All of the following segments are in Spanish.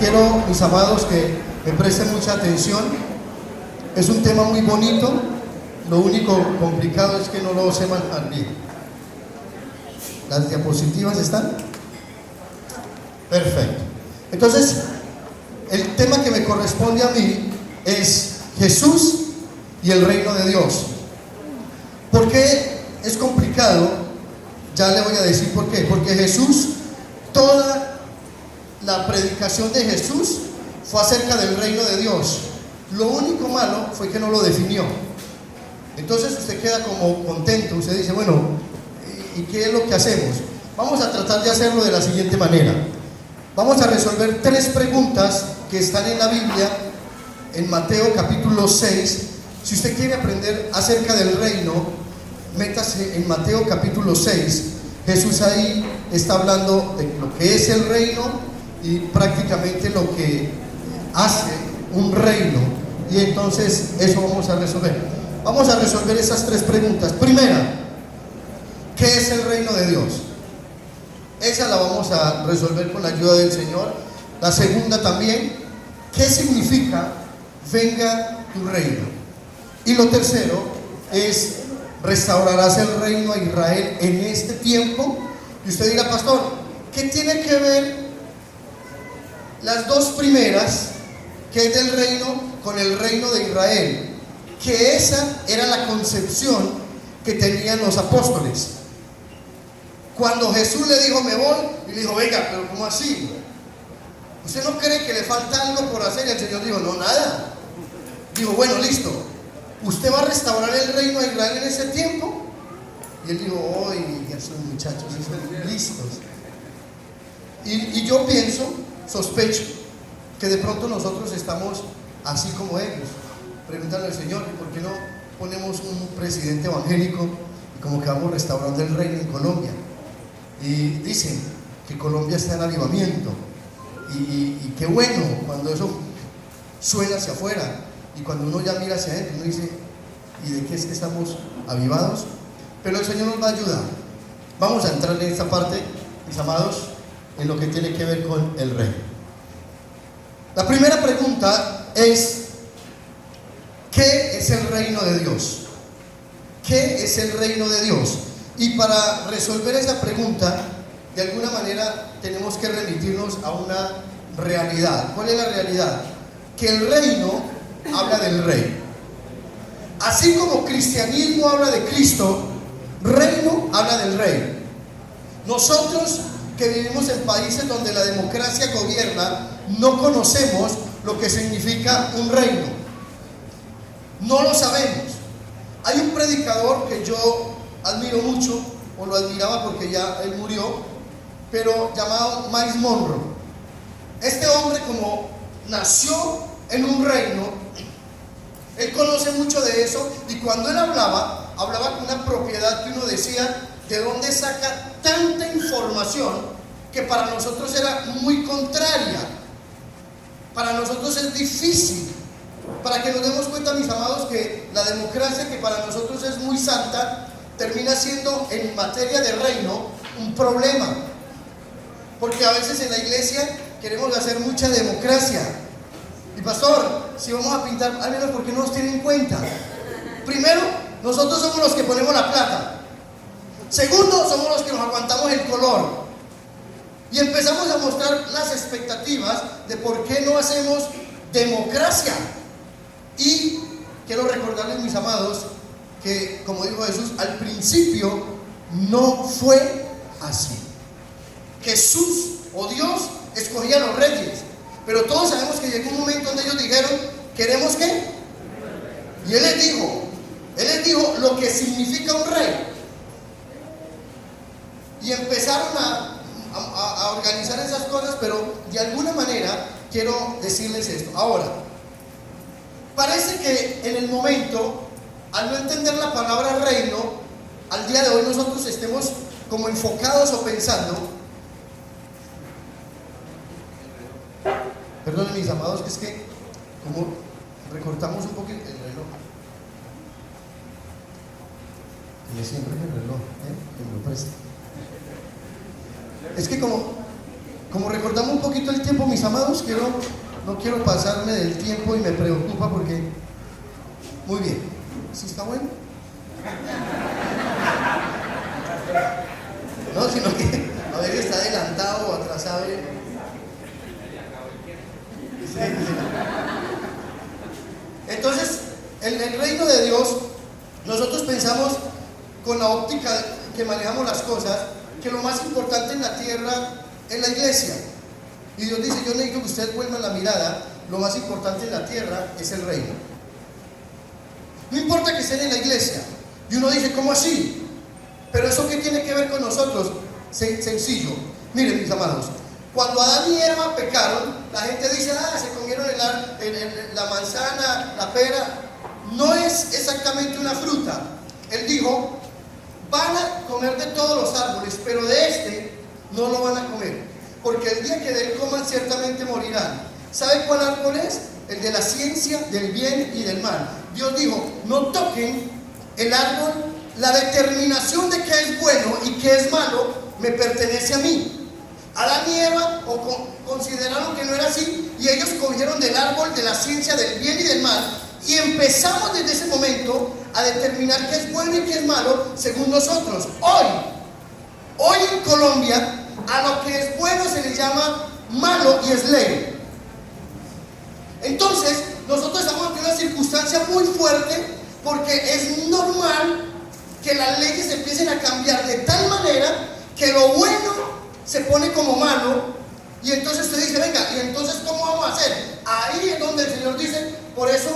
quiero, mis amados, que me presten mucha atención. Es un tema muy bonito, lo único complicado es que no lo sé manejar bien. ¿Las diapositivas están? Perfecto. Entonces, el tema que me corresponde a mí es Jesús y el reino de Dios. ¿Por qué es complicado? Ya le voy a decir por qué. Porque Jesús, toda la predicación de Jesús fue acerca del reino de Dios. Lo único malo fue que no lo definió. Entonces usted queda como contento, usted dice, bueno, ¿y qué es lo que hacemos? Vamos a tratar de hacerlo de la siguiente manera. Vamos a resolver 3 preguntas que están en la Biblia, en Mateo capítulo 6. Si usted quiere aprender acerca del reino, métase en Mateo capítulo 6. Jesús ahí está hablando de lo que es el reino y prácticamente lo que hace un reino. Y entonces eso vamos a resolver. Vamos a resolver esas 3 preguntas. Primera, ¿qué es el reino de Dios? Esa la vamos a resolver con la ayuda del Señor. La segunda también, ¿qué significa venga tu reino? Y lo tercero es, ¿restaurarás el reino a Israel en este tiempo? Y usted dirá, pastor, ¿qué tiene que ver las 2 primeras, que es del reino, con el reino de Israel? Que esa era la concepción que tenían los apóstoles. Cuando Jesús le dijo, me voy, y le dijo, venga, pero ¿cómo así? ¿Usted no cree que le falta algo por hacer? Y el Señor dijo, no, nada. Dijo, bueno, listo. ¿Usted va a restaurar el reino de Israel en ese tiempo? Y él dijo, oye, esos muchachos están listos. Y yo pienso, sospecho, que de pronto nosotros estamos así como ellos. Preguntarle al Señor, ¿por qué no ponemos un presidente evangélico y como que vamos restaurando el reino en Colombia? Y dicen que Colombia está en avivamiento. Y qué bueno cuando eso suena hacia afuera. Y cuando uno ya mira hacia adentro, uno dice, ¿y de qué es que estamos avivados? Pero el Señor nos va a ayudar. Vamos a entrar en esta parte, mis amados, en lo que tiene que ver con el reino. La primera pregunta es, ¿qué es el reino de Dios? ¿Qué es el reino de Dios? Y para resolver esa pregunta, de alguna manera tenemos que remitirnos a una realidad. ¿Cuál es la realidad? Que el reino habla del rey. Así como cristianismo habla de Cristo, reino habla del rey. Nosotros que vivimos en países donde la democracia gobierna, no conocemos lo que significa un reino. No lo sabemos. Hay un predicador que yo admiro mucho, o lo admiraba porque ya él murió, pero llamado Miles Monroe. Este hombre, como nació en un reino, él conoce mucho de eso, y cuando él hablaba con una propiedad que uno decía, ¿de dónde saca tanta información que para nosotros era muy contraria? Para nosotros es difícil. Para que nos demos cuenta, mis amados, que la democracia, que para nosotros es muy santa, termina siendo en materia de reino un problema. Porque a veces en la iglesia queremos hacer mucha democracia. Y pastor, si vamos a pintar, al menos porque no nos tienen en cuenta. Primero, nosotros somos los que ponemos la plata. Segundo, somos los que nos aguantamos el color. Y empezamos a mostrar las expectativas de por qué no hacemos democracia. Y quiero recordarles, mis amados, que como dijo Jesús, al principio no fue así. Jesús o Dios escogía a los reyes, pero todos sabemos que llegó un momento donde ellos dijeron, ¿queremos qué? Y Él les dijo lo que significa un rey. Y empezaron a organizar esas cosas, pero de alguna manera quiero decirles esto. Ahora, parece que en el momento, al no entender la palabra reino, al día de hoy nosotros estemos como enfocados o pensando, perdonen mis amados, que es que como recortamos un poquito el reloj, que siempre el reloj, que me lo preste. Es que como como recordamos un poquito el tiempo, mis amados, no quiero pasarme del tiempo y me preocupa porque... Muy bien. ¿Sí está bueno? No, sino que a ver, está adelantado o atrasado. Sí, sí. Entonces, en el reino de Dios, nosotros pensamos con la óptica que manejamos las cosas, que lo más importante en la tierra es la iglesia. Y Dios dice, yo necesito que ustedes vuelvan la mirada, lo más importante en la tierra es el reino. No importa que estén en la iglesia. Y uno dice, ¿cómo así? Pero eso ¿qué tiene que ver con nosotros? Sencillo. Miren, mis amados, cuando Adán y Eva pecaron, la gente dice, se comieron la manzana, la pera. No es exactamente una fruta. Él dijo, van a comer de todos los árboles, pero de este no lo van a comer, porque el día que de él coman ciertamente morirán. ¿Sabe cuál árbol es? El de la ciencia del bien y del mal. Dios dijo, no toquen el árbol, la determinación de qué es bueno y qué es malo me pertenece a mí. Adán y Eva consideraron que no era así y ellos cogieron del árbol de la ciencia del bien y del mal, y empezamos desde ese momento a determinar qué es bueno y qué es malo según nosotros. Hoy en Colombia a lo que es bueno se le llama malo y es ley. Entonces nosotros estamos en una circunstancia muy fuerte porque es normal que las leyes empiecen a cambiar de tal manera que lo bueno se pone como malo. Y entonces usted dice, venga, ¿y entonces cómo vamos a hacer? Ahí es donde el Señor dice, por eso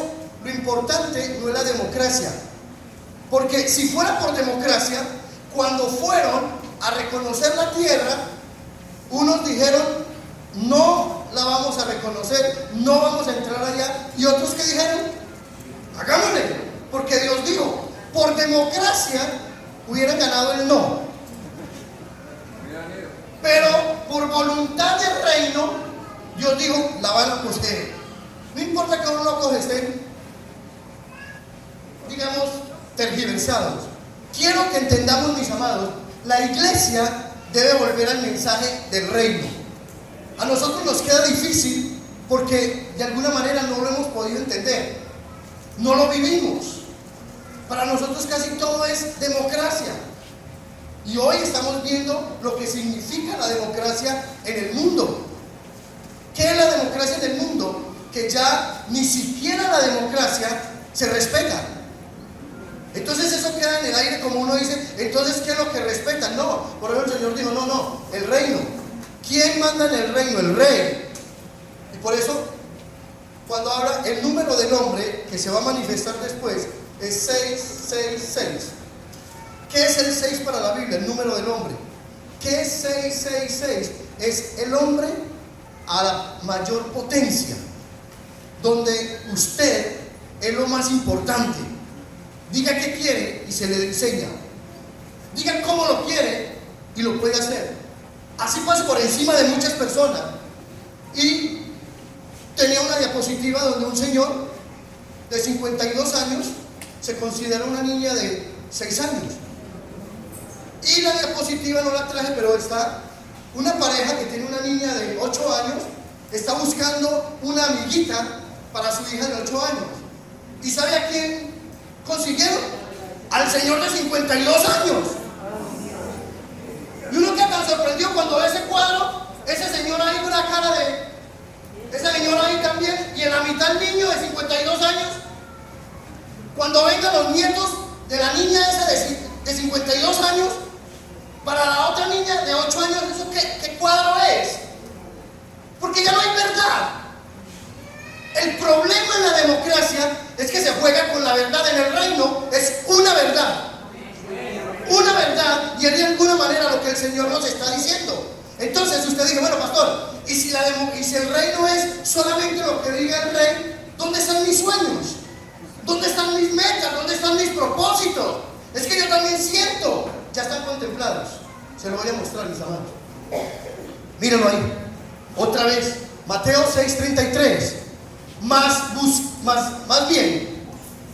lo importante no es la democracia. Porque si fuera por democracia, cuando fueron a reconocer la tierra, unos dijeron, no la vamos a reconocer, no vamos a entrar allá. Y otros que dijeron, hagámosle, porque Dios dijo, por democracia hubieran ganado el no. Pero por voluntad del reino, Dios dijo, la van a coger. No importa que uno lo coge, estén, digamos, tergiversados. Quiero que entendamos, mis amados, la iglesia debe volver al mensaje del reino. A nosotros nos queda difícil porque de alguna manera no lo hemos podido entender, no lo vivimos. Para nosotros casi todo es democracia. Y hoy estamos viendo lo que significa la democracia en el mundo. ¿Qué es la democracia en el mundo? Que ya ni siquiera la democracia se respeta. Entonces eso queda en el aire, como uno dice, entonces ¿qué es lo que respetan? No, por eso el Señor dijo, no, el reino. ¿Quién manda en el reino? El rey. Y por eso, cuando habla el número del hombre que se va a manifestar después, es 666. ¿Qué es el 6 para la Biblia? El número del hombre. ¿Qué es 666? Es el hombre a la mayor potencia, donde usted es lo más importante. Diga qué quiere y se le enseña. Diga cómo lo quiere y lo puede hacer. Así pasa por encima de muchas personas. Y tenía una diapositiva donde un señor de 52 años se considera una niña de 6 años. Y la diapositiva no la traje, pero está una pareja que tiene una niña de 8 años, está buscando una amiguita para su hija de 8 años. ¿Y sabe a quién consiguieron? Al señor de 52 años. Y uno queda tan sorprendido cuando ve ese cuadro, ese señor ahí con la cara de ese señor ahí también, y en la mitad el niño de 52 años. Cuando vengan los nietos de la niña esa de 52 años, para la otra niña de 8 años, ¿eso qué cuadro es? Porque ya no hay verdad. El problema en la democracia es que se juega con la verdad. En el reino es una verdad. Una verdad, y es de alguna manera lo que el Señor nos está diciendo. Entonces usted dice, bueno, pastor, ¿y si el reino es solamente lo que diga el rey? ¿Dónde están mis sueños? ¿Dónde están mis metas? ¿Dónde están mis propósitos? Es que yo también siento. Ya están contemplados. Se lo voy a mostrar, mis amados. Mírenlo ahí. Otra vez. Mateo 6:33. Más bien,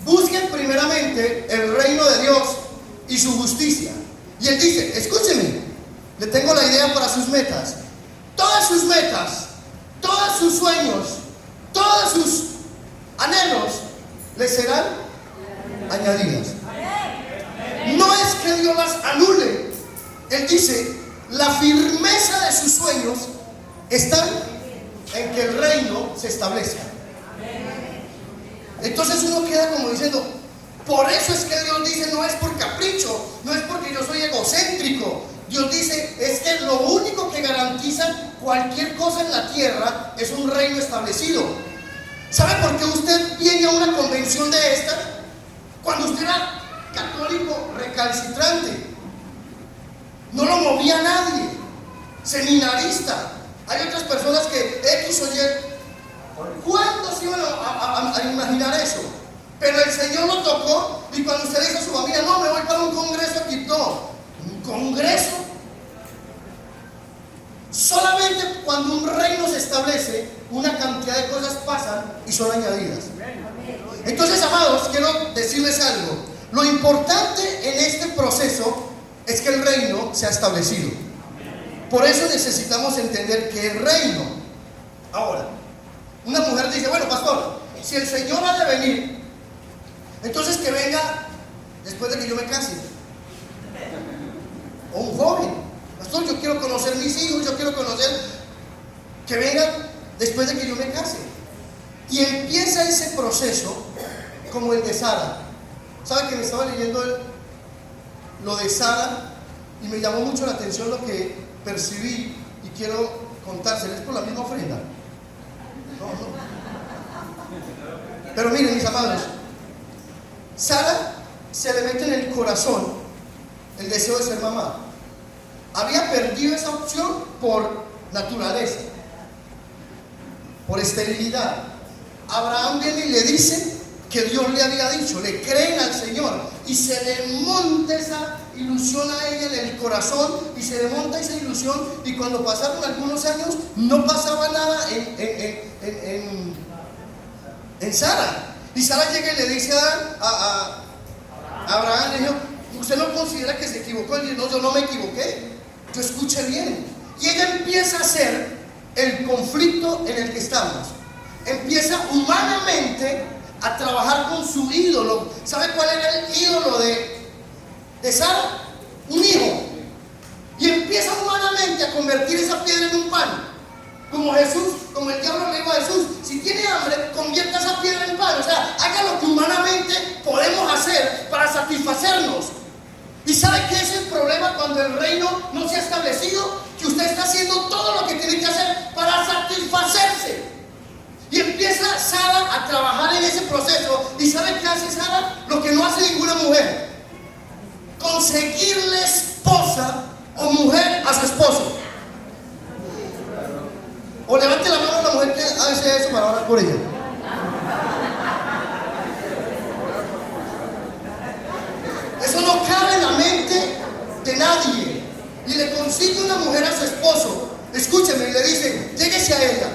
busquen primeramente el reino de Dios y su justicia. Y él dice, escúcheme, le tengo la idea para sus metas. Todas todas sus metas, todos sus sueños, todos sus anhelos le serán añadidas. No es que Dios las anule. Él dice, la firmeza de sus sueños está en que el reino se establezca. Entonces uno queda como diciendo, por eso es que Dios dice, no es por capricho, no es porque yo soy egocéntrico. Dios dice, es que lo único que garantiza cualquier cosa en la tierra es un reino establecido. ¿Sabe por qué usted viene a una convención de esta? Cuando usted era católico recalcitrante, no lo movía nadie, seminarista. Hay otras personas que X o Y, ¿cuándo se iban a imaginar eso? Pero el Señor lo tocó, y cuando usted dice a su familia, no, me voy para un congreso aquí, no, un congreso. Solamente cuando un reino se establece, una cantidad de cosas pasan y son añadidas. Entonces, amados, quiero decirles algo. Lo importante en este proceso es que el reino se ha establecido. Por eso necesitamos entender que el reino. Ahora, una mujer dice, bueno, pastor, si el Señor ha de venir, entonces que venga después de que yo me case. O un joven, pastor, yo quiero conocer mis hijos, yo quiero conocer, que venga después de que yo me case. Y empieza ese proceso como el de Sara. ¿Sabe que me estaba leyendo lo de Sara y me llamó mucho la atención lo que percibí y quiero contárseles por la misma ofrenda? No. Pero miren, mis amados, Sara se le mete en el corazón el deseo de ser mamá. Había perdido esa opción por naturaleza, por esterilidad. Abraham viene y le dice que Dios le había dicho, le creen al Señor, y se le monta esa ilusión a ella en el corazón, y se le monta esa ilusión, y cuando pasaron algunos años no pasaba nada en Sara. Y Sara llega y le dice a Abraham, le dijo, ¿usted no considera que se equivocó? Él dice, no, yo no me equivoqué, yo escuché bien. Y ella empieza a hacer el conflicto en el que estamos. Empieza humanamente a trabajar con su ídolo. ¿Sabe cuál era el ídolo de Sara? Un hijo. Y empieza humanamente a convertir esa piedra en un pan. Como Jesús, como el diablo le dijo a Jesús, si tiene hambre, convierta esa piedra en pan. O sea, haga lo que humanamente podemos hacer para satisfacernos. ¿Y sabe qué es el problema cuando el reino no se ha establecido? Que usted está haciendo todo lo que tiene que hacer para satisfacerse. Y empieza Sara a trabajar en ese proceso. ¿Y sabe qué hace Sara? Lo que no hace ninguna mujer: conseguirle esposa o mujer a su esposo. O levante la mano a la mujer que hace eso para orar por ella. Eso no cabe en la mente de nadie. Y le consigue una mujer a su esposo. Escúcheme, y le dice, lléguese a ella.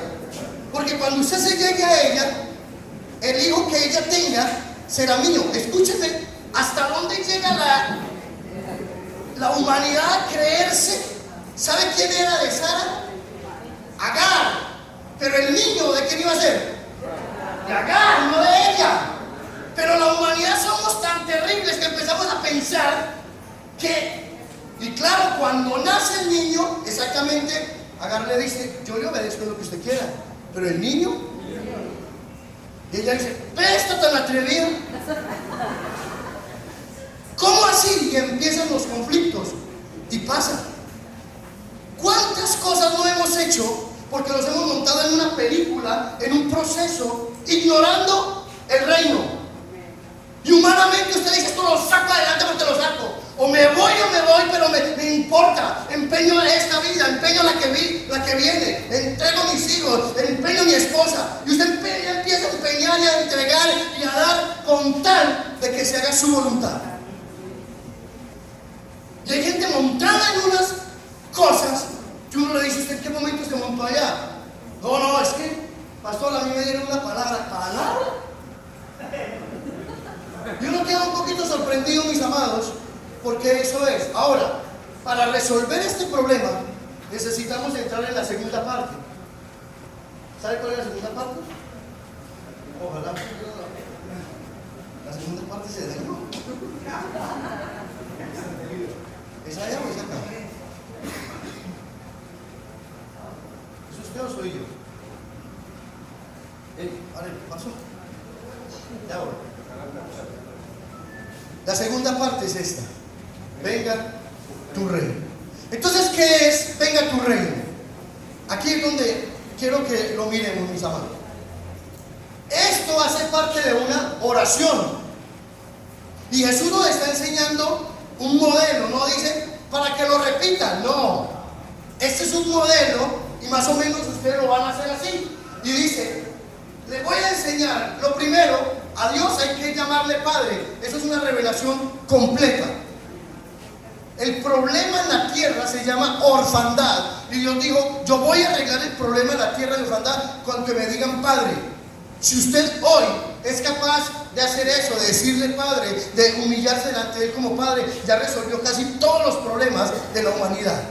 Porque cuando usted se llegue a ella, el hijo que ella tenga será mío. Escúcheme, hasta dónde llega la humanidad a creerse. ¿Sabe quién era de Sara? Agar. Pero el niño, ¿de quién iba a ser? De Agar, no de ella. Pero la humanidad somos tan terribles que empezamos a pensar que, y claro, cuando nace el niño, exactamente, Agar le dice, yo le obedezco lo que usted quiera, pero el niño, y ella dice, ¡está tan atrevida! ¿Cómo así? Y empiezan los conflictos, y pasa. ¿Cuántas cosas no hemos hecho porque nos hemos montado en una película, en un proceso, ignorando el reino? Y humanamente usted dice, esto lo saco adelante porque lo saco. O me voy, pero me importa. Empeño esta vida, empeño la que viene. Entrego mis hijos, empeño mi esposa. Y usted empieza a empeñar y a entregar y a dar con tal de que se haga su voluntad. Y hay gente montada en unas cosas que uno le dice, ¿usted en qué momento se montó allá? No, es que, pastor, a mí me dieron una palabra. ¿Palabra? Y uno queda un poquito sorprendido, mis amados, porque eso es. Ahora, para resolver este problema, necesitamos entrar en la segunda parte. ¿Sabe cuál es la segunda parte? Ojalá. La segunda parte se dañó. ¿Es allá o es acá? ¿Es usted o soy yo? Vale, pasó. Ya voy. La segunda parte es esta. Venga tu reino. Entonces, ¿qué es venga tu reino? Aquí es donde quiero que lo miremos, mis amados. Esto hace parte de una oración. Y Jesús nos está enseñando un modelo. No dice para que lo repitan, no. Este es un modelo y más o menos ustedes lo van a hacer así. Y dice, les voy a enseñar. Lo primero, a Dios hay que llamarle Padre. Eso es una revelación completa. El problema en la tierra se llama orfandad. Y Dios dijo, yo voy a arreglar el problema en la tierra de orfandad cuando me digan Padre. Si usted hoy es capaz de hacer eso, de decirle Padre, de humillarse delante de Él como Padre, ya resolvió casi todos los problemas de la humanidad.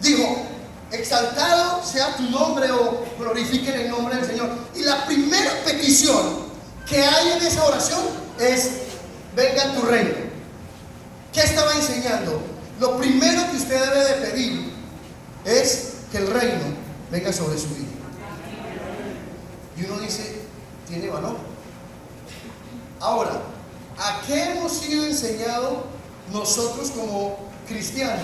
Dijo, exaltado sea tu nombre, o glorifiquen el nombre del Señor. Y la primera petición que hay en esa oración es, venga tu reino. ¿Qué estaba enseñando? Lo primero que usted debe de pedir es que el reino venga sobre su vida. Y uno dice, tiene valor. Ahora, ¿a qué hemos sido enseñados nosotros como cristianos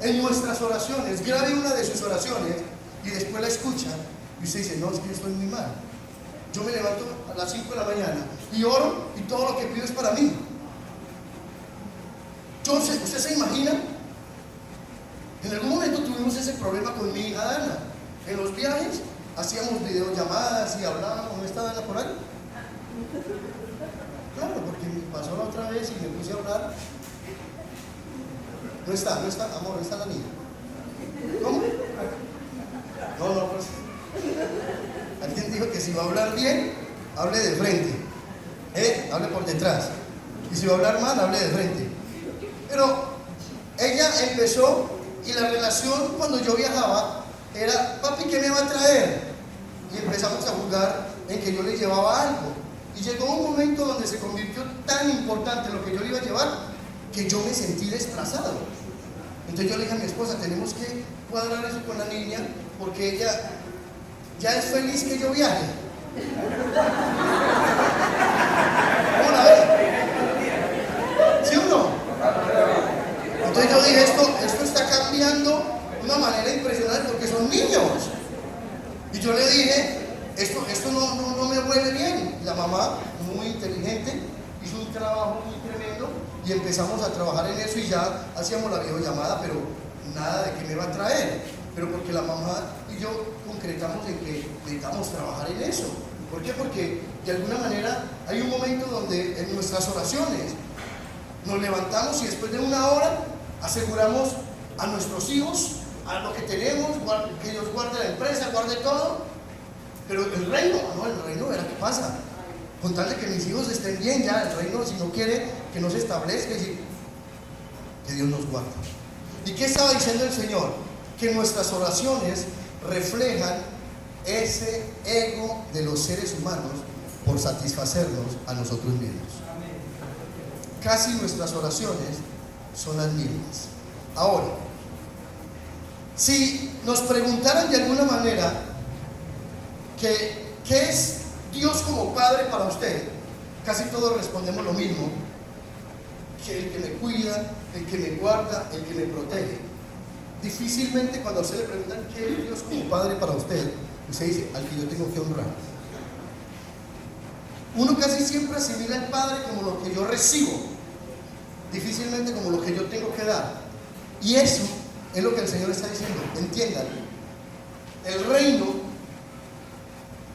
en nuestras oraciones? Grabe una de sus oraciones y después la escucha y usted dice, no, es que estoy muy mal. Yo me levanto a las 5 de la mañana y oro y todo lo que pido es para mí. Entonces, ¿usted se imagina? En algún momento tuvimos ese problema con mi hija Ana. En los viajes hacíamos videollamadas y hablábamos. ¿No está Ana por ahí? Claro, porque me pasó la otra vez y me puse a hablar. No está, amor, no está la niña. ¿Cómo? No, pues. Alguien dijo que si va a hablar bien, hable de frente. Hable por detrás. Y si va a hablar mal, hable de frente. Pero ella empezó y la relación cuando yo viajaba era, papi, ¿qué me va a traer? Y empezamos a jugar en que yo le llevaba algo. Y llegó un momento donde se convirtió tan importante lo que yo le iba a llevar que yo me sentí desplazado. Entonces yo le dije a mi esposa, tenemos que cuadrar eso con la niña porque ella ya es feliz que yo viaje. ¿Cómo la ve? ¿Sí o no? Entonces yo dije, esto está cambiando de una manera impresionante porque son niños. Y yo le dije, esto no me huele bien. La mamá, muy inteligente, hizo un trabajo muy tremendo y empezamos a trabajar en eso y ya hacíamos la videollamada, pero nada de que me va a traer. Pero porque la mamá y yo concretamos en que necesitamos trabajar en eso. ¿Por qué? Porque de alguna manera hay un momento donde en nuestras oraciones nos levantamos y después de una hora aseguramos a nuestros hijos, a lo que tenemos, que Dios guarde la empresa, guarde todo. Pero el reino, verá qué pasa. Con tal de que mis hijos estén bien, ya el reino, si no quiere que no se establezca, y que Dios nos guarde. ¿Y qué estaba diciendo el Señor? Que nuestras oraciones reflejan ese ego de los seres humanos por satisfacernos a nosotros mismos. Casi nuestras oraciones son las mismas. Ahora, si nos preguntaran de alguna manera ¿qué es Dios como Padre para usted? Casi todos respondemos lo mismo, que el que me cuida, el que me guarda, el que me protege. Difícilmente cuando a usted le preguntan ¿qué es Dios como Padre para usted? Usted dice, al que yo tengo que honrar. Uno casi siempre asimila al Padre como lo que yo recibo, difícilmente como lo que yo tengo que dar. Y eso es lo que el Señor está diciendo. Entiendan, el reino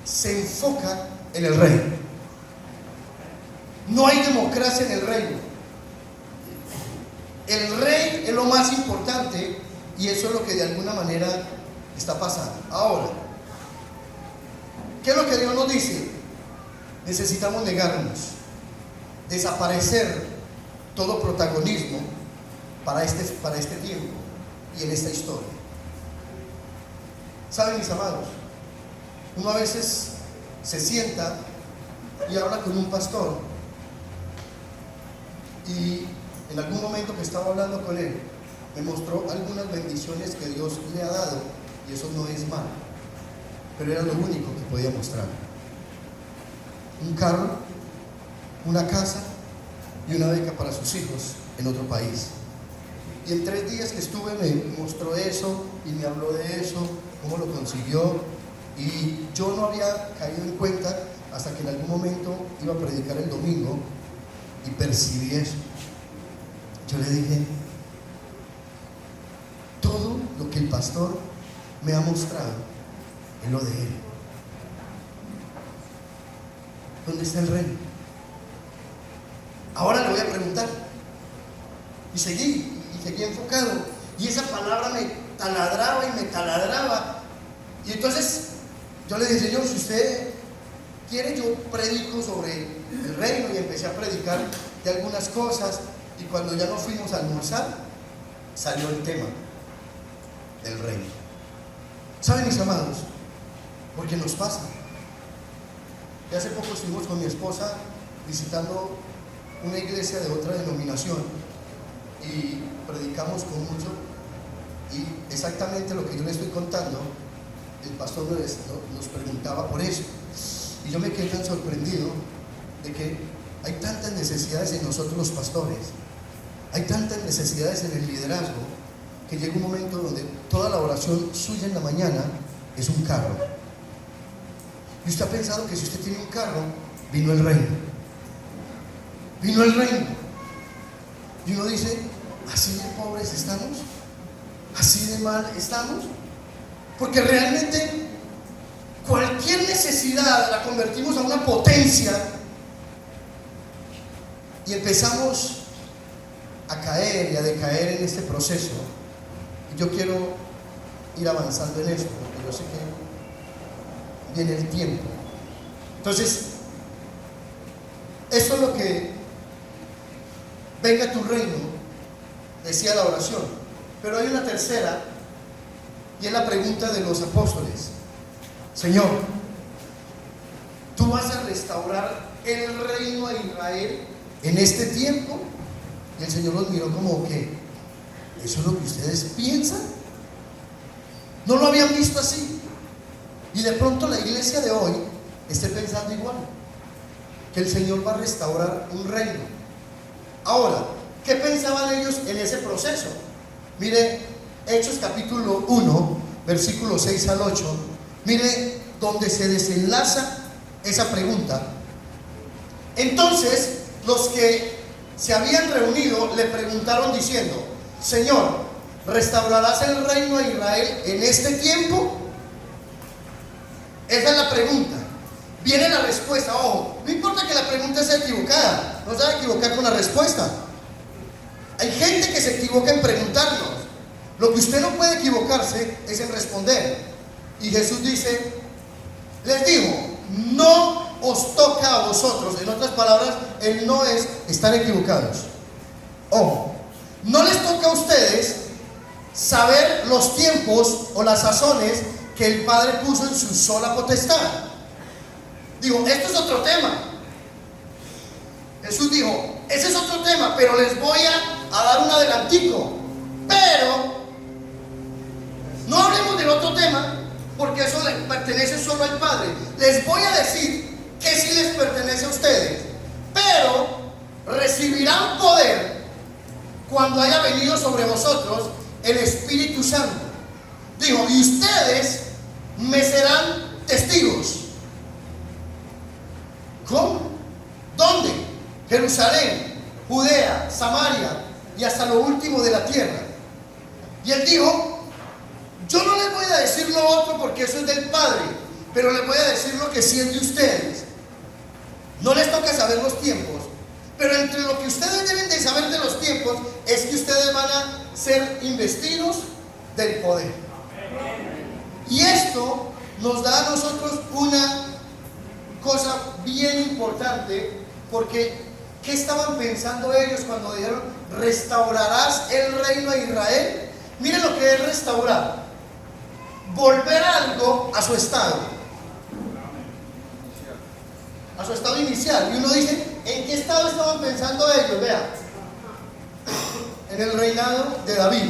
se enfoca en el reino. No hay democracia en el reino. El rey es lo más importante y eso es lo que de alguna manera está pasando. Ahora, ¿qué es lo que Dios nos dice? Necesitamos negarnos, desaparecer todo protagonismo para este tiempo y en esta historia. Saben, mis amados, uno a veces se sienta y habla con un pastor, y en algún momento que estaba hablando con él, me mostró algunas bendiciones que Dios le ha dado, y eso no es malo, pero era lo único que podía mostrar: un carro, una casa y una beca para sus hijos en otro país. Y en 3 días que estuve me mostró eso y me habló de eso, cómo lo consiguió, y yo no había caído en cuenta hasta que en algún momento iba a predicar el domingo y percibí eso. Yo le dije: todo lo que el pastor me ha mostrado es lo de él. ¿Dónde está el reino? Ahora le voy a preguntar. Y seguí enfocado, y esa palabra me taladraba y me taladraba. Y entonces yo le dije: Señor, si usted quiere, yo predico sobre el reino. Y empecé a predicar de algunas cosas, y cuando ya nos fuimos a almorzar, salió el tema del reino. ¿Saben, mis amados? Porque nos pasa. Y hace poco estuvimos con mi esposa visitando una iglesia de otra denominación, y predicamos con mucho, y exactamente lo que yo le estoy contando, el pastor nos preguntaba por eso. Y yo me quedé tan sorprendido de que hay tantas necesidades en nosotros los pastores, hay tantas necesidades en el liderazgo, que llega un momento donde toda la oración suya en la mañana es un carro. Y usted ha pensado que si usted tiene un carro, vino el reino. Vino el reino. Y uno dice: ¿así de pobres estamos? ¿Así de mal estamos? Porque realmente cualquier necesidad la convertimos a una potencia, y empezamos a caer y a decaer en este proceso. Y yo quiero ir avanzando en esto, porque yo sé que viene el tiempo. Entonces, eso es lo que: venga tu reino, decía la oración. Pero hay una tercera, y es la pregunta de los apóstoles: Señor, ¿tú vas a restaurar el reino a Israel en este tiempo? Y el Señor los miró como que: ¿eso es lo que ustedes piensan? No lo habían visto así. Y de pronto la iglesia de hoy esté pensando igual, que el Señor va a restaurar un reino. Ahora, ¿qué pensaban ellos en ese proceso? Mire, Hechos capítulo 1, versículos 6 al 8. Mire donde se desenlaza esa pregunta. Entonces, los que se habían reunido le preguntaron diciendo: Señor, ¿restaurarás el reino a Israel en este tiempo? Esa es la pregunta. Viene la respuesta. Ojo, no importa que la pregunta sea equivocada, no se va a equivocar con la respuesta. Hay gente que se equivoca en preguntarnos. Lo que usted no puede equivocarse es en responder. Y Jesús dice: les digo, no os toca a vosotros. En otras palabras, el no es: están equivocados. Ojo, no les toca a ustedes saber los tiempos o las sazones que el Padre puso en su sola potestad. Digo, esto es otro tema. Jesús dijo: ese es otro tema, pero les voy a dar un adelantico. Pero no hablemos del otro tema, porque eso le pertenece solo al Padre. Les voy a decir que sí les pertenece a ustedes, pero recibirán poder cuando haya venido sobre vosotros el Espíritu Santo. Dijo: y ustedes me serán testigos. ¿Cómo? ¿Dónde? Jerusalén, Judea, Samaria y hasta lo último de la tierra. Y él dijo: yo no les voy a decir lo otro porque eso es del Padre, pero les voy a decir lo que sí es de ustedes. No les toca saber los tiempos, pero entre lo que ustedes deben de saber de los tiempos es que ustedes van a ser investidos del poder. Y esto nos da a nosotros una cosa bien importante, porque ¿qué estaban pensando ellos cuando dijeron: ¿restaurarás el reino a Israel? Miren lo que es restaurar. volver algo a su estado inicial. Y uno dice, ¿en qué estado estaban pensando ellos? Vea, en el reinado de David.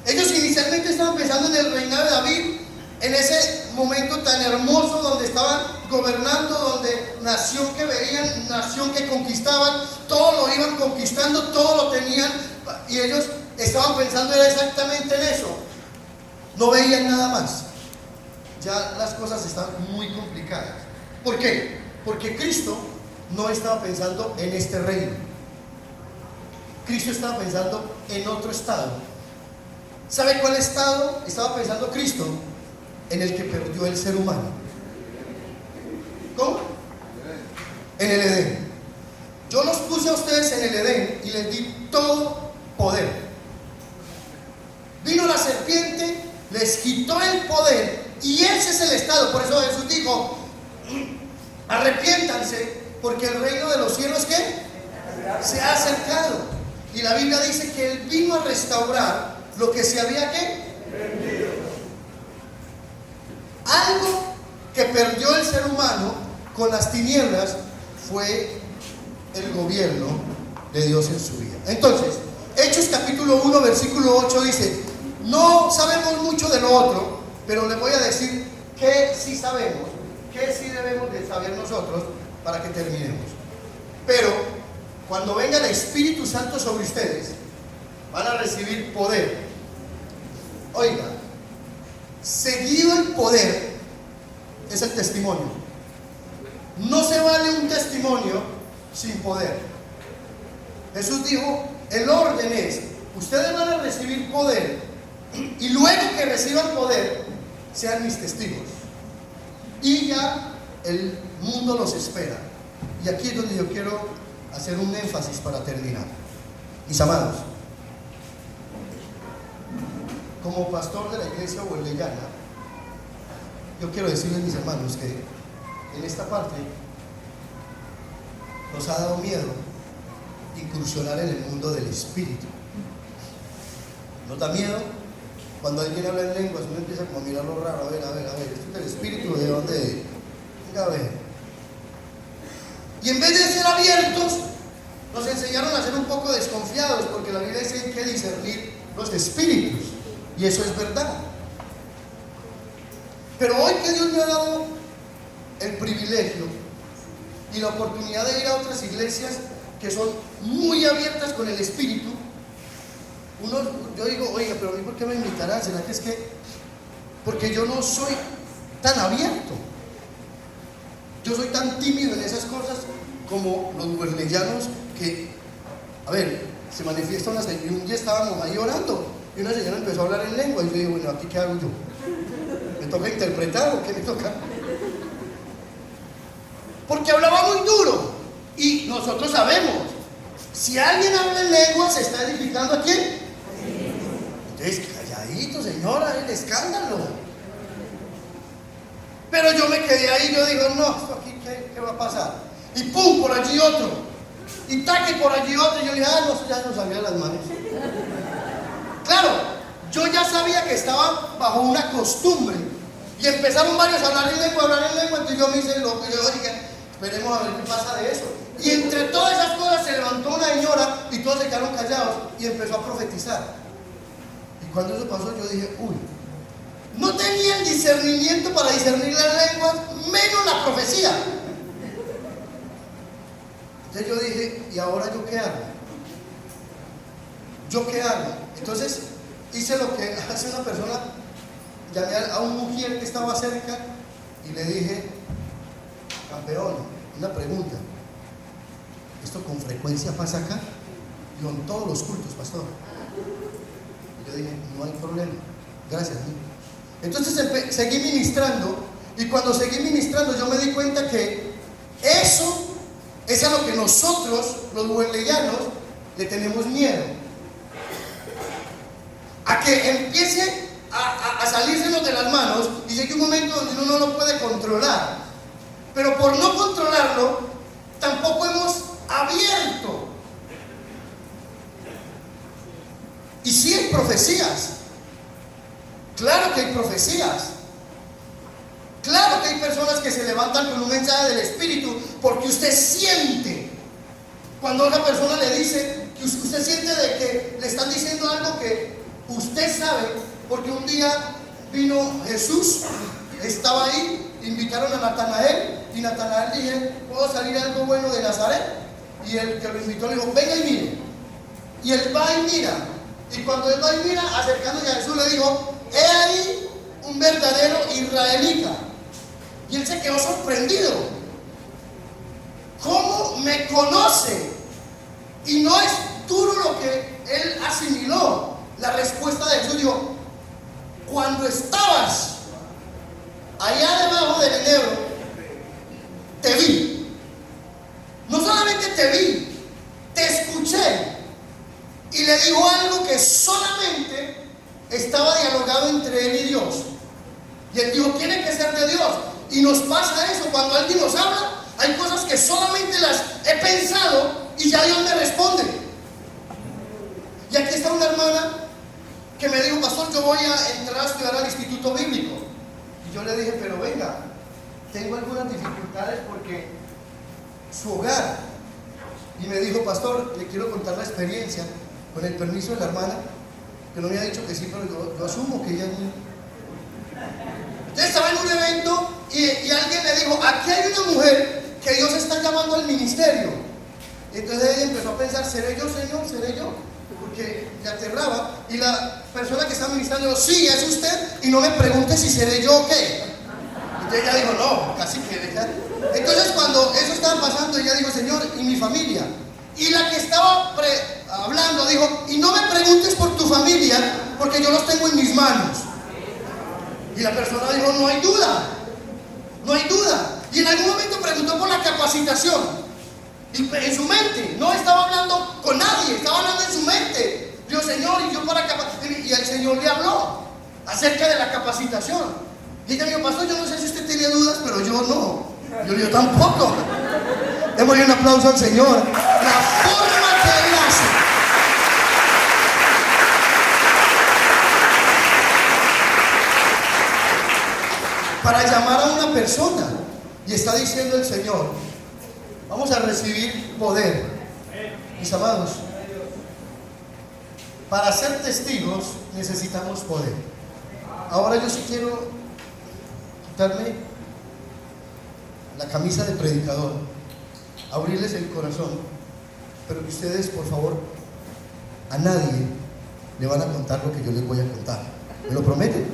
Ellos inicialmente estaban pensando en el reinado de David, en ese momento tan hermoso donde estaban gobernando, donde nación que veían, nación que conquistaban, todo lo iban conquistando, todo lo tenían, y ellos estaban pensando era exactamente en eso. No veían nada más. Ya las cosas están muy complicadas. ¿Por qué? Porque Cristo no estaba pensando en este reino. Cristo estaba pensando en otro estado. ¿Sabe cuál estado estaba pensando Cristo? En el que perdió el ser humano. ¿Cómo? En el Edén. Yo los puse a ustedes en el Edén y les di todo poder. Vino la serpiente, les quitó el poder, y ese es el estado. Por eso Jesús dijo, arrepiéntanse, porque el reino de los cielos, ¿qué? Se ha acercado. Y la Biblia dice que Él vino a restaurar lo que se había, ¿qué? Perdido. Algo que perdió el ser humano con las tinieblas fue el gobierno de Dios en su vida. Entonces, Hechos capítulo 1 versículo 8 dice, no sabemos mucho de lo otro, pero les voy a decir que sí sabemos, que sí debemos de saber nosotros para que terminemos. Pero cuando venga el Espíritu Santo sobre ustedes, van a recibir poder. Oiga, seguido el poder es el testimonio. No se vale un testimonio sin poder. Jesús dijo, el orden es, ustedes van a recibir poder, y luego que reciban poder, sean mis testigos. Y ya el mundo los espera. Y aquí es donde yo quiero hacer un énfasis para terminar. Mis amados, como pastor de la iglesia huelguellana, yo quiero decirles, mis hermanos, que en esta parte nos ha dado miedo incursionar en el mundo del espíritu. ¿Nos da miedo? Cuando alguien habla en lenguas, uno empieza como a mirarlo raro, a ver, esto es del espíritu, ¿de dónde? Venga, a ver. Y en vez de ser abiertos, nos enseñaron a ser un poco desconfiados, porque la Biblia dice que hay que discernir los espíritus, y eso es verdad. Pero hoy que Dios me ha dado el privilegio y la oportunidad de ir a otras iglesias que son muy abiertas con el espíritu, yo digo, oiga, pero a mí ¿por qué me invitarán? ¿Será que es que? Porque yo no soy tan abierto, yo soy tan tímido en esas cosas como los huerleyanos que, a ver, se manifiesta una señora, y un día estábamos ahí orando, y una señora empezó a hablar en lengua, y yo digo, bueno, ¿aquí qué hago yo? ¿Me toca interpretar o qué me toca? Porque hablaba muy duro, y nosotros sabemos, si alguien habla en lengua, ¿se está edificando a quién? Entonces, calladito, señora, el escándalo. Pero yo me quedé ahí, yo digo, no, ¿esto aquí qué va a pasar? Y pum, por allí otro, y taque por allí otro, y yo dije, no, ya no salía de las manos. Claro, yo ya sabía que estaba bajo una costumbre, y empezaron varios a hablar en lengua, entonces yo me hice loco, y yo dije, esperemos a ver qué pasa de eso. Y entre todas esas cosas se levantó una señora, y todos se quedaron callados, y empezó a profetizar. Y cuando eso pasó, yo dije, uy, no tenían discernimiento para discernir las lenguas, menos la profecía. Entonces yo dije, ¿y ahora yo qué hago? ¿Yo qué hago? Entonces hice lo que hace una persona, llamé a una mujer que estaba cerca y le dije, campeón, una pregunta, ¿esto con frecuencia pasa acá? Digo, en todos los cultos, pastor. Y yo dije, no hay problema, gracias. Entonces seguí ministrando, y cuando seguí ministrando yo me di cuenta que eso es a lo que nosotros, los huerleyanos, le tenemos miedo. A que empiece a salírsenos de las manos y llegue un momento donde uno no lo puede controlar. Pero por no controlarlo, tampoco hemos abierto. Y sí hay profecías. Claro que hay profecías. Claro que hay personas que se levantan con un mensaje del Espíritu porque usted siente. Cuando una persona le dice que usted siente de que le están diciendo algo que usted sabe, porque un día vino Jesús, estaba ahí, invitaron a Natanael y Natanael dije, ¿puedo salir algo bueno de Nazaret? Y el que lo invitó le dijo, venga y mire. Y él va y mira. Y cuando él va y mira, acercándose a Jesús le dijo, he ahí un verdadero israelita. Y él se quedó sorprendido. ¿Cómo me conoce? Y no es duro lo que él asimiló. La respuesta de Jesús dijo, cuando estabas allá debajo del enebro, te vi. No solamente te vi, te escuché. Y le dijo algo que solamente estaba dialogado entre él y Dios. Y él dijo, tiene que ser de Dios. Y nos pasa eso, cuando alguien nos habla, hay cosas que solamente las he pensado y ya Dios me responde. Y aquí está una hermana que me dijo, pastor, yo voy a entrar a estudiar al instituto bíblico. Y yo le dije, pero venga, tengo algunas dificultades porque su hogar. Y me dijo, pastor, le quiero contar la experiencia, con el permiso de la hermana, que no me ha dicho que sí, pero yo asumo que ella es muy... Yo estaba en un evento y alguien le dijo, aquí hay una mujer que Dios está llamando al ministerio. Y entonces ella empezó a pensar, ¿seré yo, Señor? ¿Seré yo? Porque le aterraba. Y la persona que estaba ministrando dijo, sí, es usted, y no me pregunte si seré yo o qué. Entonces ella dijo, no, casi que deja. Entonces cuando eso estaba pasando, ella dijo, Señor, ¿y mi familia? Y la que estaba hablando dijo, y no me preguntes por tu familia, porque yo los tengo en mis manos. Y la persona dijo, no hay duda, no hay duda. Y en algún momento preguntó por la capacitación. Y en su mente, no estaba hablando con nadie, estaba hablando en su mente. Dijo, Señor, y yo para capacitar. Y el Señor le habló acerca de la capacitación. Y ella me dijo, pastor, yo no sé si usted tiene dudas, pero yo no. Yo tampoco. Démosle un aplauso al Señor. La forma que Él hace. Para llamar a una persona. Y está diciendo el Señor, vamos a recibir poder. Mis amados, para ser testigos necesitamos poder. Ahora yo sí quiero quitarme la camisa de predicador, abrirles el corazón, pero que ustedes, por favor, a nadie le van a contar lo que yo les voy a contar. ¿Me lo prometen?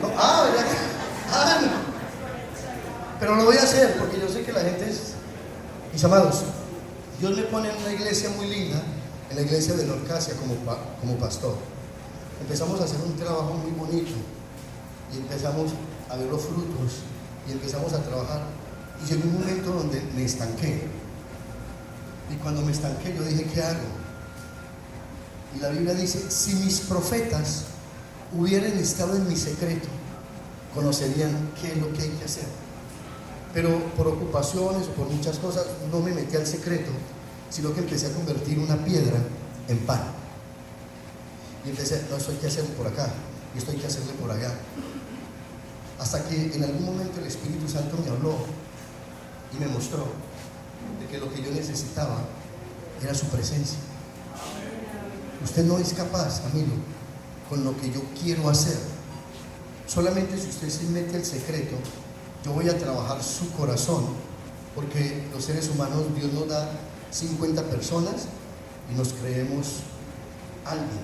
No, ¿verdad? No. Pero lo voy a hacer porque yo sé que la gente es... Mis amados, Dios me pone en una iglesia muy linda, en la iglesia de Norcasia como pastor. Empezamos a hacer un trabajo muy bonito y empezamos a ver los frutos y empezamos a trabajar, y llegó un momento donde me estanqué, y cuando me estanqué yo dije, ¿qué hago? Y la Biblia dice, si mis profetas hubieran estado en mi secreto, conocerían qué es lo que hay que hacer. Pero por ocupaciones o por muchas cosas no me metí al secreto, sino que empecé a convertir una piedra en pan. Y empecé, no, esto hay que hacerlo por acá, y esto hay que hacerlo por allá. Hasta que en algún momento el Espíritu Santo me habló y me mostró de que lo que yo necesitaba era su presencia. Usted no es capaz, amigo, con lo que yo quiero hacer. Solamente si usted se mete al secreto, yo voy a trabajar su corazón, porque los seres humanos, Dios nos da 50 personas y nos creemos alguien.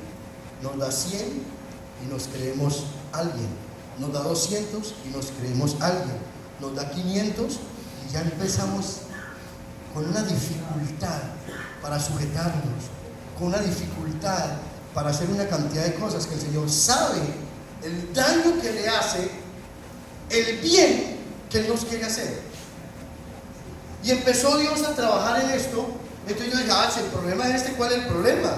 Nos da 100 y nos creemos alguien. Nos da 200 y nos creemos alguien. Nos da 500 y ya empezamos con una dificultad para sujetarnos, con una dificultad para hacer una cantidad de cosas que el Señor sabe el daño que le hace, el bien que Él nos quiere hacer. Y empezó Dios a trabajar en esto. Entonces yo dije, si el problema es este, ¿cuál es el problema?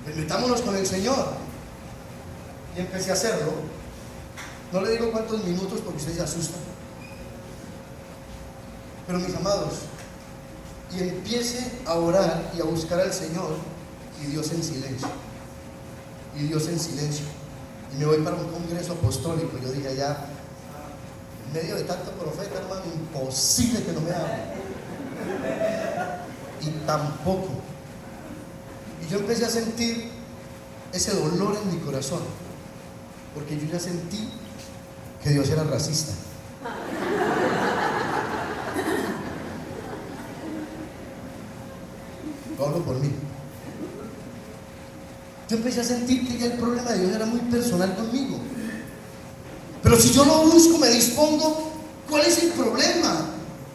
Pues metámonos con el Señor. Y empecé a hacerlo. No le digo cuántos minutos porque ustedes se asustan. Pero mis amados, y empiece a orar y a buscar al Señor, y Dios en silencio. y Dios en silencio. Y me voy para un congreso apostólico. Yo dije allá, en medio de tanto profeta, hermano, imposible que no me hable. Y tampoco. Y yo empecé a sentir ese dolor en mi corazón, porque yo ya sentí que Dios era racista. Lo hablo por mí. Yo empecé a sentir que ya el problema de Dios era muy personal conmigo. Pero si yo lo busco, me dispongo, ¿cuál es el problema?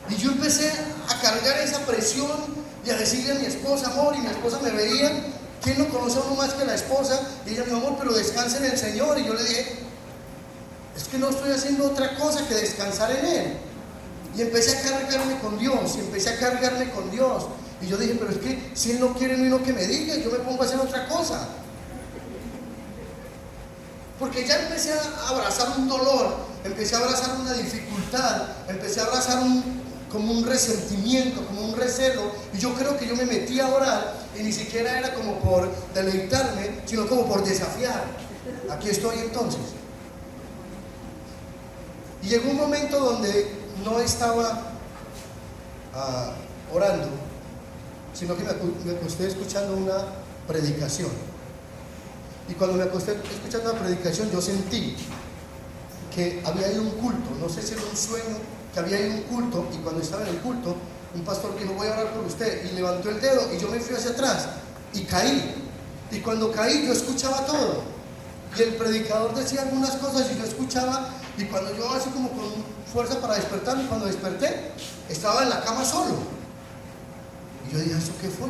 Y yo empecé a cargar esa presión y a decirle a mi esposa, amor, y mi esposa me veía, ¿quién no conoce a uno más que la esposa? Y ella, mi amor, pero descansa en el Señor. Y yo le dije, es que no estoy haciendo otra cosa que descansar en Él. Y empecé a cargarme con Dios, y empecé a cargarme con Dios. Y yo dije, pero es que si Él no quiere ni uno que me diga, yo me pongo a hacer otra cosa. Porque ya empecé a abrazar un dolor, empecé a abrazar una dificultad, empecé a abrazar como un resentimiento, como un recelo. Y yo creo que yo me metí a orar y ni siquiera era como por deleitarme, sino como por desafiar. Aquí estoy entonces. Y llegó un momento donde no estaba orando, sino que me acosté escuchando una predicación. Y cuando me acosté escuchando la predicación, yo sentí que había ido un culto, no sé si era un sueño, que había ido un culto, y cuando estaba en el culto, un pastor dijo, voy a orar por usted, y levantó el dedo, y yo me fui hacia atrás, y caí. Y cuando caí, yo escuchaba todo, y el predicador decía algunas cosas, y yo escuchaba, y cuando yo así como con fuerza para despertarme, cuando desperté, estaba en la cama solo. Y yo dije, ¿eso qué fue?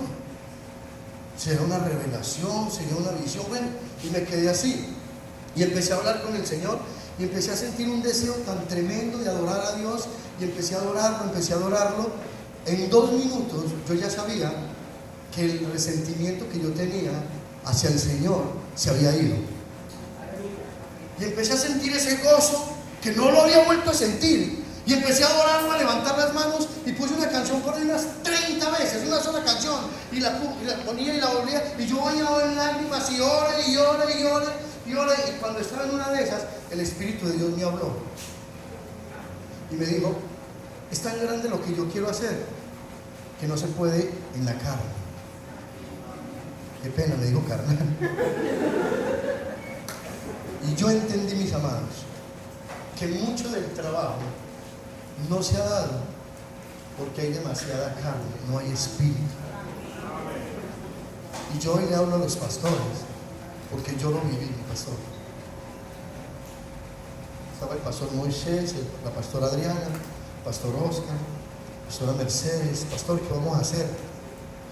¿Será una revelación? ¿Sería una visión? Bueno, y me quedé así. Y empecé a hablar con el Señor y empecé a sentir un deseo tan tremendo de adorar a Dios. Y empecé a adorarlo. En 2 minutos yo ya sabía que el resentimiento que yo tenía hacia el Señor se había ido. Y empecé a sentir ese gozo que no lo había vuelto a sentir. Y empecé a adorarlo, a levantar las manos, y puse una canción por ahí unas 30 veces, una sola canción, y la ponía y la volvía, y yo bañado en lágrimas, y ora, y ora, y ora, y ora. Y cuando estaba en una de esas, el Espíritu de Dios me habló y me dijo, es tan grande lo que yo quiero hacer que no se puede en la carne. Qué pena, me dijo carnal. Y yo entendí, mis amados, que mucho del trabajo no se ha dado porque hay demasiada carne, no hay espíritu. Y yo hoy le hablo a los pastores porque yo lo viví, mi pastor. Estaba el pastor Moisés, la pastora Adriana, el pastor Oscar, la pastora Mercedes. Pastor, ¿qué vamos a hacer?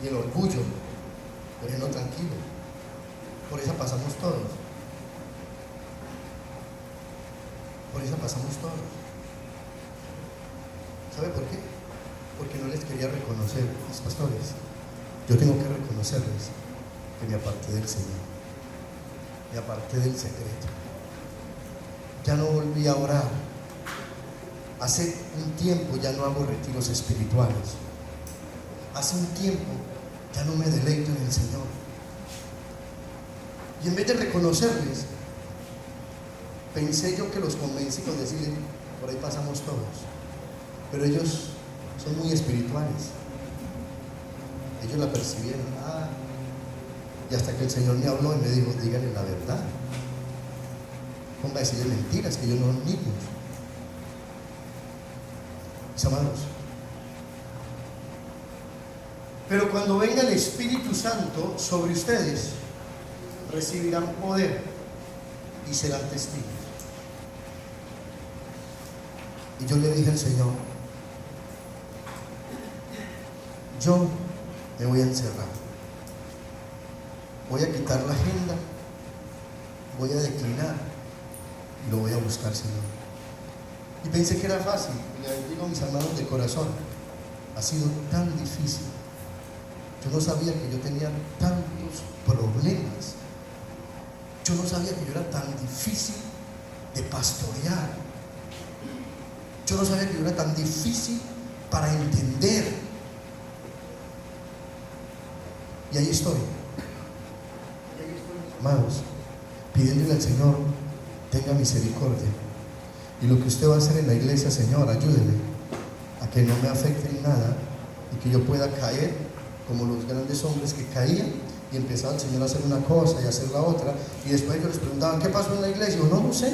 Y el orgullo, déjenlo tranquilo, por esa pasamos todos. Por esa pasamos todos. ¿Sabe por qué? Porque no les quería reconocer, mis pastores. Yo tengo que reconocerles que me aparté del Señor, me aparté del secreto. Ya no volví a orar. Hace un tiempo ya no hago retiros espirituales. Hace un tiempo ya no me deleito en el Señor. Y en vez de reconocerles, pensé yo que los convencí con decir, por ahí pasamos todos. Pero ellos son muy espirituales. Ellos la percibieron. Y hasta que el Señor me habló y me dijo, díganle la verdad. Ponga a decirle mentiras, que ellos no son niños. Mis amados. Pero cuando venga el Espíritu Santo sobre ustedes, recibirán poder y serán testigos. Y yo le dije al Señor, yo me voy a encerrar, voy a quitar la agenda, voy a declinar y lo voy a buscar, Señor. Y pensé que era fácil. Les digo, mis hermanos de corazón, ha sido tan difícil. Yo no sabía que yo tenía tantos problemas. Yo no sabía que yo era tan difícil de pastorear. Yo no sabía que yo era tan difícil para entender. Y ahí estoy, amados. pidiéndole al Señor, tenga misericordia. Y lo que usted va a hacer en la iglesia, Señor, ayúdeme a que no me afecte en nada y que yo pueda caer como los grandes hombres que caían y empezaba el Señor a hacer una cosa y a hacer la otra, y después ellos les preguntaban, ¿qué pasó en la iglesia? Y yo, no lo sé,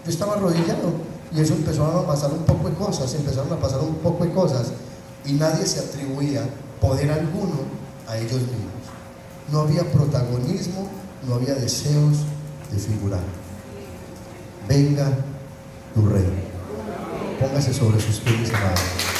yo estaba arrodillado, y eso empezaron a pasar un poco de cosas, y nadie se atribuía poder alguno a ellos mismos. No había protagonismo, no había deseos de figurar. Venga tu reino. Póngase sobre sus pies, hermanos.